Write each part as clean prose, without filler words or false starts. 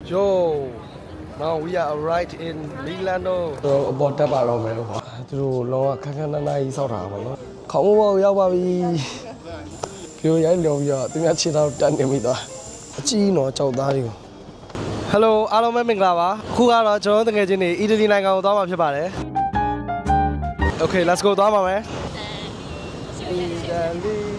Yo, now we are arrived in Milano. အပေါ်တက်ပါတော့မယ်ကွာသူတို့လောကခက်ခက်နာနာကြီးစောက်တာပါနော်ခေါင်းမပေါ်ရောက်ပါပြီပြောရိုင်းလုံးပြီးတော့သူများခြေထောက်တက်နေမိသွားအကြီးနော်ကြောက်သားတွေကို Hello အားလုံးပဲမင်္ဂလာပါအခုကတော့ကျွန်တော်တကယ်ချင်းနေအီတလီနိုင်ငံကိုသွားမှာဖြစ်ပါတယ် Okay let's go သွားပါမယ်အီတလီ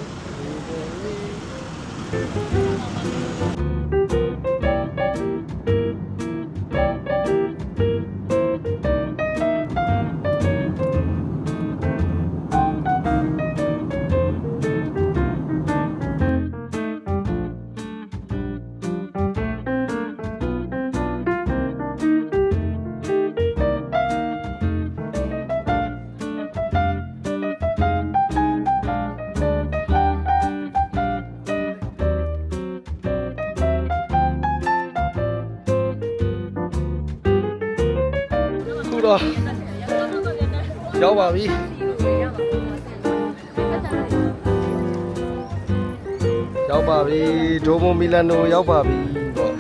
ရောက်ပါပြီရောက်ပါပြီဒိုမိုမီလန်နိုရောက်ပါပြီပေါ့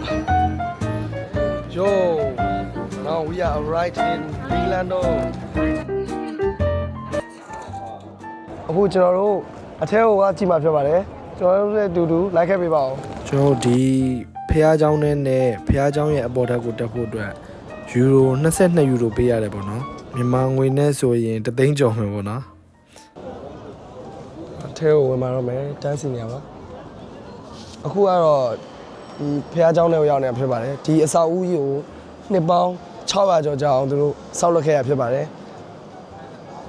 Yo now we are right in Milano အခုကျွန်တော်တို့အထဲကိုကြည့်မှာဖြစ်ပါတယ်ကျွန်တော်တို့လည်းတူတူလိုက်ခဲ့ပေးပါဦးကျွန်တော်ဒီဖះเจ้าနဲ့ဖះเจ้าရဲ့အပေါ်ထပ်ကိုတက်ဖို့အတွက်ယူရို22ယူရိုပေးရတယ်ပေါ့နော်မြန်မာငွေနဲ့ဆိုရင်3သိန်းကျော်မယ်ပေါ့နော်အထဲကိုဝင်มาတော့မယ်တန်းစီနေရပါအခုကတော့ဒီဖះเจ้าနဲ့ရောက်နေတာဖြစ်ပါတယ်ဒီအဆောက်အဦကြီးကိုနှစ်ပေါင်း600ကျော်ကြာအောင်သူတို့ဆောက်လုပ်ခဲ့ရဖြစ်ပါတယ်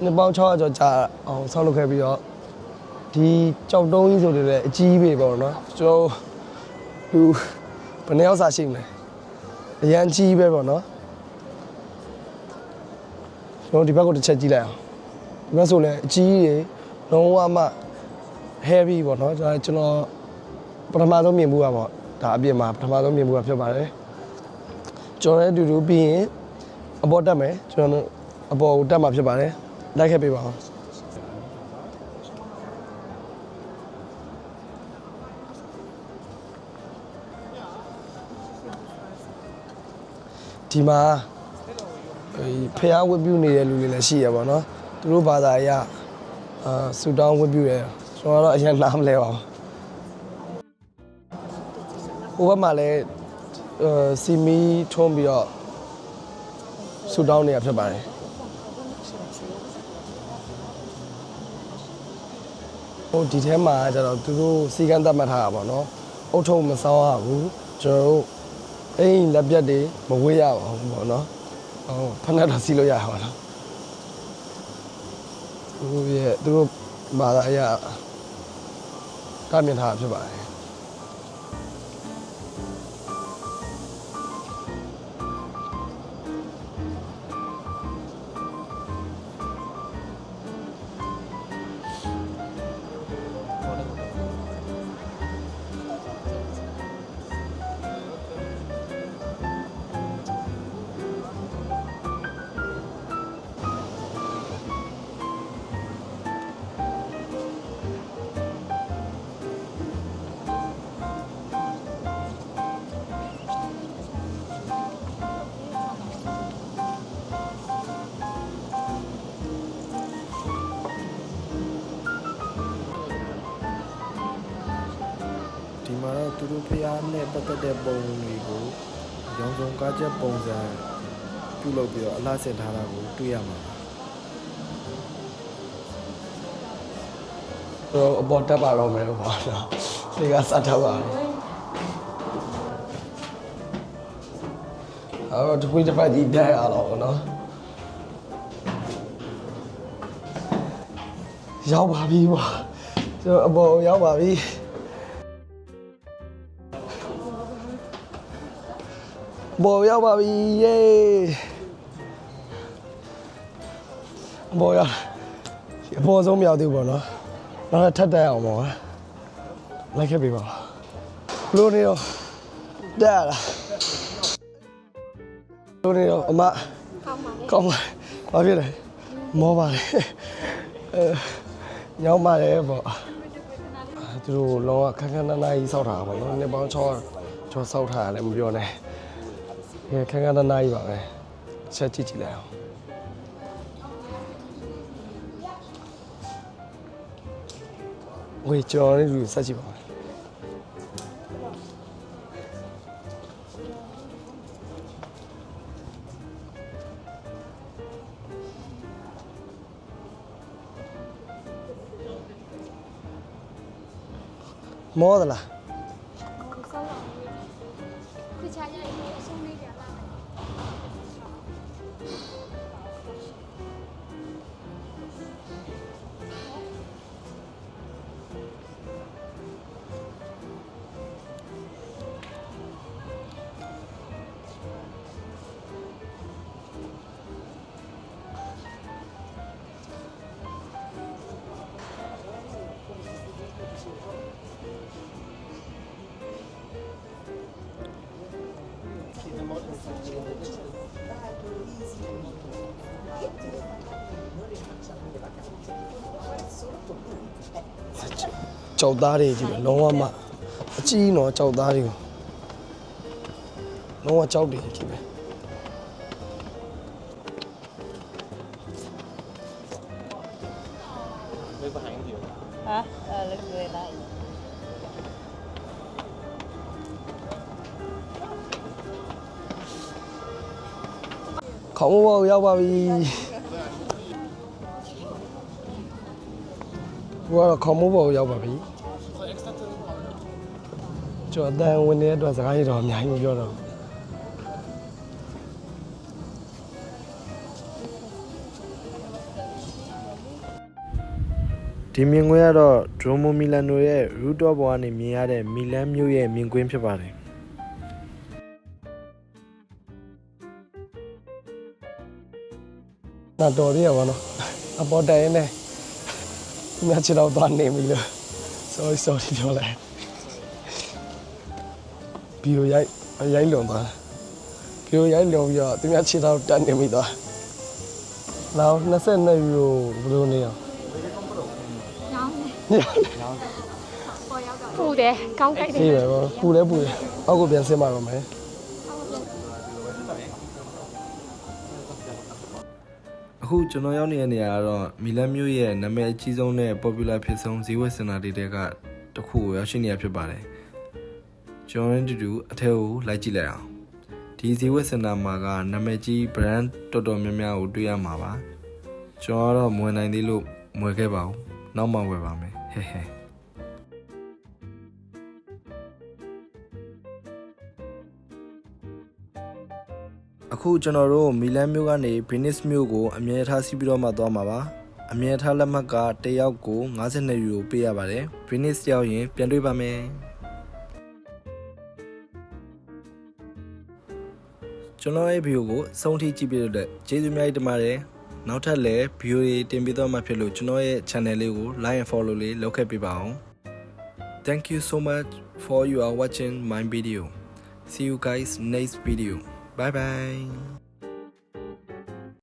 နှစ်ပေါင်း600ကျော်ကြာအောင်ဆောက်လုပ်ခဲ့ပြီးတော့ဒီကြောက်တုံးကြီးဆိုလည်းအကြီးပဲပေါ့နော်ကျွန်တော်လူဘယ်နှယောက်စာရှိမလဲအရန်ကြီးပဲပေါ့နော်ကျွန်တော်ဒီဘက်ကိုတစ်ချက်ကြည့်လိုက်အောင်ဒီဘက်ဆိုလည်းအကြီးကြီးလုံးဝမှ heavy ပေါ့နော်ကျွန်တော်ပထမဆုံးမြင်မှုကပေါ့ဒါအပြင်မှာပထမဆုံးမြင်မှုကဖြစ်ပါတယ်ကျွန်တော်လည်းအတူတူပြီးရင်အပေါ်တက်မယ်ကျွန်တော်အပေါ်ကိုတက်မှာဖြစ်ပါတယ်လိုက်ခဲ့ပေးပါဦးဒီမှာဖះဝတ်ပြုနေတဲ့လူတွေလည်းရှိရပါတော့သူတို့ဘာသာအရဆူတောင်းဝတ်ပြုတယ်ကျွန်တော်တော့အရင်နားမလဲပါဘူးဟိုဘက်မှာလည်းစီမီထုံးပြီးတော့ဆူတောင်းနေရဖြစ်ပါတယ်ဟိုဒီထဲမှာကျတော့သူတို့စီကန်းသတ်မှတ်ထားတာပေါ့နော်အုတ်ထုံမဆောင်းရဘူးကျွန်တော်တို့အိမ်လက်ပြတ်တွေမဝေးရပါဘူးပေါ့နော်ဖက်နဲ့တော့စီးလို့ရပါတော့သူတို့ဘာသာအရကမြင်ထားဖြစ်ပါတယ်ဒီမှာတော့သူတို့ဖျားနဲ့ပတ်သက်တဲ့ပုံတွေကိုရောင်စုံကားချက်ပုံစံပြုလုပ်ပြီးတော့အလားဆင်ထားတာကိုတွေ့ရမှာတော့အပေါ်တက်ပါတော့မယ်ပေါ့နော်ဒီကစထားပါအဲ့တော့ဒီပွင့်တစ်ပတ်ကြီးတက်ရအောင်နော်ရောက်ပါပြီပေါ့ကျွန်တော်အပေါ်ရောက်ပါပြီပေါ်ရောက်ပါပြီเย้ပေါ်ရောက်အပေါ်ဆုံးမြောက်သေးပေါ့နော်နောက်ထပ်တက်အောင်ပေါ့လိုက်ခဲ့ပြီပါဘလို့နေရောတက်လာဘလို့နေရောအမကောင်းပါဘာဖြစ်လဲမောပါလေညောင်းပါတယ်ပေါ့သူတို့လောကခက်ခက်နာနာကြီးစောက်တာပေါ့နော်နှစ်ပေါင်း600ကျော်စောက်ထားတယ်မပြောနဲ့ ခန်းခန်းနားနားကြီးပါပဲချက်ကြည့်ကြည့်လိုက်အောင်ဝေးကျွန်တော်လည်းလူဆက်ကြည့်ပါမယ်မောသလားကြောက်သားတွေကြည့်လုံးဝမအကြီးတော့ကြောက်သားတွေကိုလုံးဝကြောက်တယ်ကြည့်ပဲခေါင်းဘောရောက်ပါပြီဘောခေါင်းဘောရောက်ပါပြီကျွန်တော်အတန်ဝင်နေတဲ့အတွက်စကားရတော့အများကြီးမပြောတော့ဒီမြင်ကွင်းကတော့ဒရိုမိုမီလန်နိုရဲ့ rooftop ပေါ်ကနေမြင်ရတဲ့မီလန်မြို့ရဲ့မြင်ကွင်းဖြစ်ပါတယ်နာတော်ရရပါတော့အပေါ်တိုင်နေမြတ်ချတော့သွားနေပြီလို့ sorry ပြောလိုက်ဘီယိုရိုက်လွန်သွားဘီယိုရိုက်လွန်ပြီးတော့သူများခြေထောက်တက်နေမိသွားနောက်22ယူရိုဘယ်လိုနေအောင်ပူတယ်ကောင်းကြိုက်တယ်ဒီပဲပေါ့ပူလဲပူတယ်အောက်ကိုပြန်ဆင်းပါတော့မယ်အခုကျွန်တော်ရောက်နေတဲ့နေရာကတော့မီလန်မြို့ရဲ့နာမည်အကြီးဆုံးနဲ့ popular ဖြစ်ဆုံးဈေးဝယ်စင်တာတွေတဲကတစ်ခုကိုရောက်ရှိနေရဖြစ်ပါတယ်ကျွန်တော်တို့တူအထက်ကိုလိုက်ကြည့်လိုက်အောင်ဒီဈေးဝယ်စင်တာမှာကနာမည်ကြီး brand တော်တော်များများကိုတွေ့ရမှာပါကျွန်တော်ကတော့မဝင်နိုင်သေးလို့မဝယ်ခဲ့ပါဘူးနောက်မှဝယ်ပါမယ်ဟဲဟဲအခုကျွန်တော်တို့မီလန်မြို့ကနေဗီနစ်မြို့ကိုအမြဲထားစီးပြီးတော့မှသွားမှာပါအမြဲထားလက်မှတ်ကတယောက်ကို52ယူရိုပေးရပါတယ်ဗီနစ်ရောက်ရင်ပြန်တွေ့ပါမယ်ကျွန်တော်ရဲ့ဗီဒီယိုကိုအဆုံးထိကြည့်ပြီးတော့ကျေးဇူးအများကြီးတင်ပါတယ်နောက်ထပ်လည်းဗီဒီယိုတွေတင်ပေးတော့မှဖြစ်လို့ကျွန်တော်ရဲ့ channel လေးကို like and follow လေးလုပ်ခဲ့ပေးပါအောင် Thank you so much for you are watching my video see you guys next video bye bye